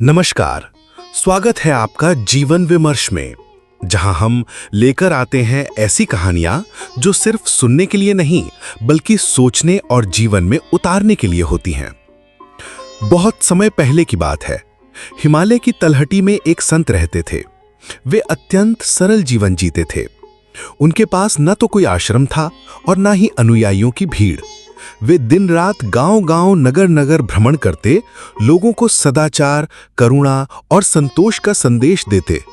नमस्कार। स्वागत है आपका जीवन विमर्श में, जहां हम लेकर आते हैं ऐसी कहानियां जो सिर्फ सुनने के लिए नहीं बल्कि सोचने और जीवन में उतारने के लिए होती हैं। बहुत समय पहले की बात है। हिमालय की तलहटी में एक संत रहते थे। वे अत्यंत सरल जीवन जीते थे। उनके पास न तो कोई आश्रम था और न ही अनुयायियों की भीड़। वे दिन रात गांव-गांव, नगर-नगर भ्रमण करते, लोगों को सदाचार, करुणा और संतोष का संदेश देते।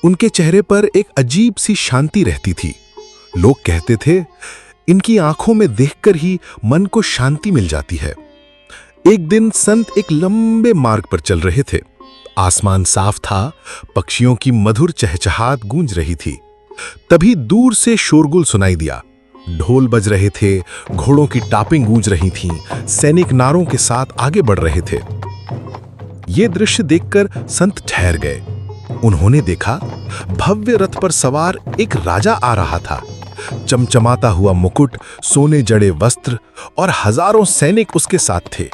उनके चेहरे पर एक अजीब सी शांति रहती थी। लोग कहते थे, इनकी आंखों में देखकर ही मन को शांति मिल जाती है। एक दिन संत एक लंबे मार्ग पर चल रहे थे। आसमान साफ था, पक्षियों की मधुर चहचहाट गूंज रही थी। तभी दूर से शोरगुल सुनाई दिया। ढोल बज रहे थे, घोड़ों की टापिंग गूंज रही थीं, सैनिक नारों के साथ आगे बढ़ रहे थे। ये दृश्य देखकर संत ठहर गए। उन्होंने देखा, भव्य रथ पर सवार एक राजा आ रहा था। चमचमाता हुआ मुकुट, सोने जड़े वस्त्र और हजारों सैनिक उसके साथ थे।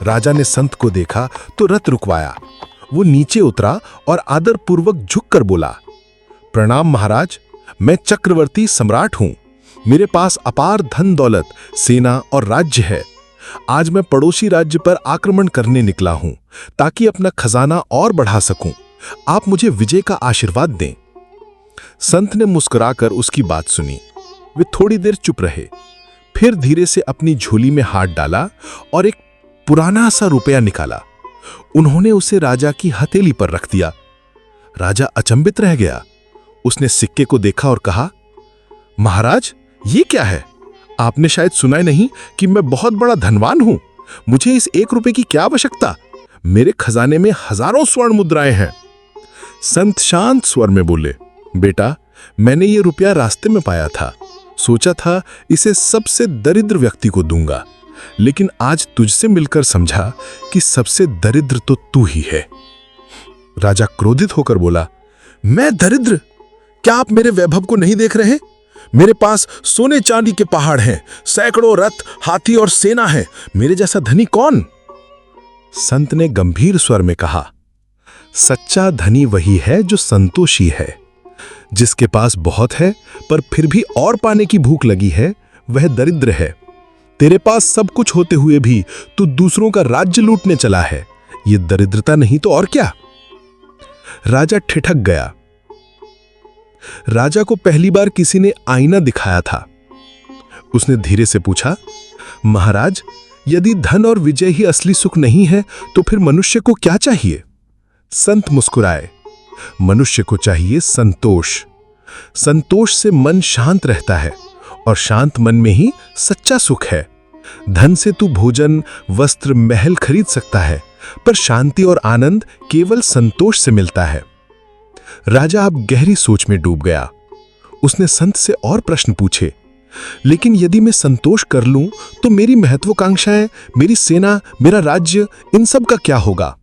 राजा ने संत को देखा तो रथ रुकवाया। वो नीचे उतरा और आदरपूर्वक झुककर बोला, प्रणाम महाराज, मैं चक्रवर्ती सम्राट हूं। मेरे पास अपार धन दौलत, सेना और राज्य है। आज मैं पड़ोसी राज्य पर आक्रमण करने निकला हूं ताकि अपना खजाना और बढ़ा सकूं। आप मुझे विजय का आशीर्वाद दें। संत ने मुस्कुराकर उसकी बात सुनी। वे थोड़ी देर चुप रहे, फिर धीरे से अपनी झोली में हाथ डाला और एक पुराना सा रुपया निकाला। उन्होंने उसे राजा की हथेली पर रख दिया। राजा अचंभित रह गया। उसने सिक्के को देखा और कहा, महाराज, ये क्या है? आपने शायद सुना नहीं कि मैं बहुत बड़ा धनवान हूं। मुझे इस 1 रुपए की क्या आवश्यकता? मेरे खजाने में हजारों स्वर्ण मुद्राएं हैं। संत शांत स्वर में बोले, बेटा, मैंने ये रुपया रास्ते में पाया था। सोचा था इसे सबसे दरिद्र व्यक्ति को दूंगा, लेकिन आज तुझसे मिलकर समझा कि सबसे दरिद्र तो तू ही है। राजा क्रोधित होकर बोला, मैं दरिद्र? क्या आप मेरे वैभव को नहीं देख रहे? मेरे पास सोने चांदी के पहाड़ हैं, सैकड़ों रथ, हाथी और सेना है। मेरे जैसा धनी कौन? संत ने गंभीर स्वर में कहा, सच्चा धनी वही है जो संतोषी है। जिसके पास बहुत है पर फिर भी और पाने की भूख लगी है, वह दरिद्र है। तेरे पास सब कुछ होते हुए भी तू दूसरों का राज्य लूटने चला है। यह दरिद्रता नहीं तो और क्या? राजा ठिठक गया। राजा को पहली बार किसी ने आईना दिखाया था। उसने धीरे से पूछा, महाराज, यदि धन और विजय ही असली सुख नहीं है तो फिर मनुष्य को क्या चाहिए? संत मुस्कुराए, मनुष्य को चाहिए संतोष। संतोष से मन शांत रहता है और शांत मन में ही सच्चा सुख है। धन से तू भोजन, वस्त्र, महल खरीद सकता है, पर शांति और आनंद केवल संतोष से मिलता है। राजा अब गहरी सोच में डूब गया। उसने संत से और प्रश्न पूछे, लेकिन यदि मैं संतोष कर लूं तो मेरी महत्वाकांक्षाएं, मेरी सेना, मेरा राज्य, इन सब का क्या होगा?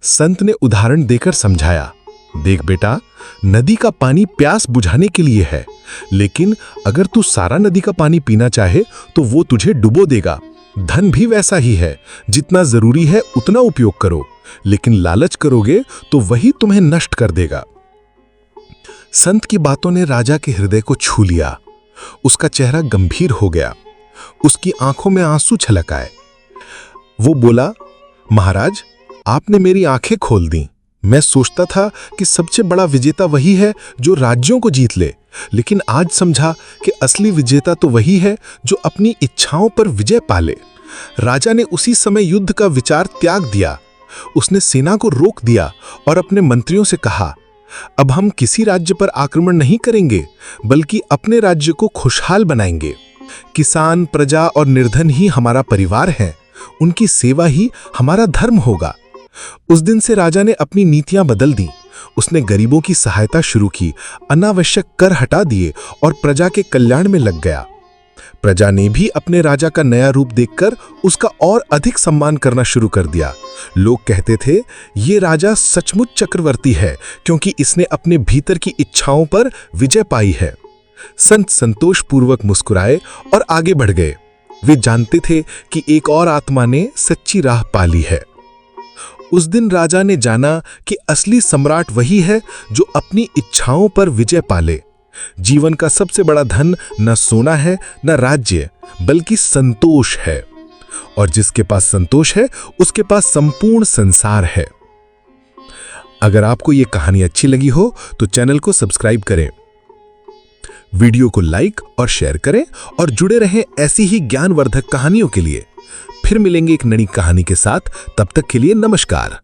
संत ने उदाहरण देकर समझाया, देख बेटा, नदी का पानी प्यास बुझाने के लिए है, लेकिन अगर तू सारा नदी का पानी पीना चाहे तो वो तुझे डुबो देगा। धन भी वैसा ही है, जितना जरूरी है उतना उपयोग करो, लेकिन लालच करोगे तो वही तुम्हें नष्ट कर देगा। संत की बातों ने राजा के हृदय को छू लिया। उसका चेहरा गंभीर हो गया। उसकी आंखों में आंसू छलक आए। वो बोला, महाराज, आपने मेरी आंखें खोल दी। मैं सोचता था कि सबसे बड़ा विजेता वही है जो राज्यों को जीत ले, लेकिन आज समझा कि असली विजेता तो वही है जो अपनी इच्छाओं पर विजय पाले। राजा ने उसी समय युद्ध का विचार त्याग दिया। उसने सेना को रोक दिया और अपने मंत्रियों से कहा, अब हम किसी राज्य पर आक्रमण नहीं करेंगे, बल्कि अपने राज्य को खुशहाल बनाएंगे। किसान, प्रजा और निर्धन ही हमारा परिवार है। उनकी सेवा ही हमारा धर्म होगा। उस दिन से राजा ने अपनी नीतियां बदल दी। उसने गरीबों की सहायता शुरू की, अनावश्यक कर हटा दिए और प्रजा के कल्याण में लग गया। प्रजा ने भी अपने राजा का नया रूप देखकर उसका और अधिक सम्मान करना शुरू कर दिया। लोग कहते थे, ये राजा सचमुच चक्रवर्ती है, क्योंकि इसने अपने भीतर की इच्छाओं पर विजय पाई है। संत संतोषपूर्वक मुस्कुराए और आगे बढ़ गए। वे जानते थे कि एक और आत्मा ने सच्ची राह पाली है। उस दिन राजा ने जाना कि असली सम्राट वही है जो अपनी इच्छाओं पर विजय पाले। जीवन का सबसे बड़ा धन न सोना है न राज्य, बल्कि संतोष है। और जिसके पास संतोष है उसके पास संपूर्ण संसार है। अगर आपको यह कहानी अच्छी लगी हो तो चैनल को सब्सक्राइब करें, वीडियो को लाइक और शेयर करें और जुड़े रहें ऐसी ही ज्ञानवर्धक कहानियों के लिए। फिर मिलेंगे एक नई कहानी के साथ। तब तक के लिए नमस्कार।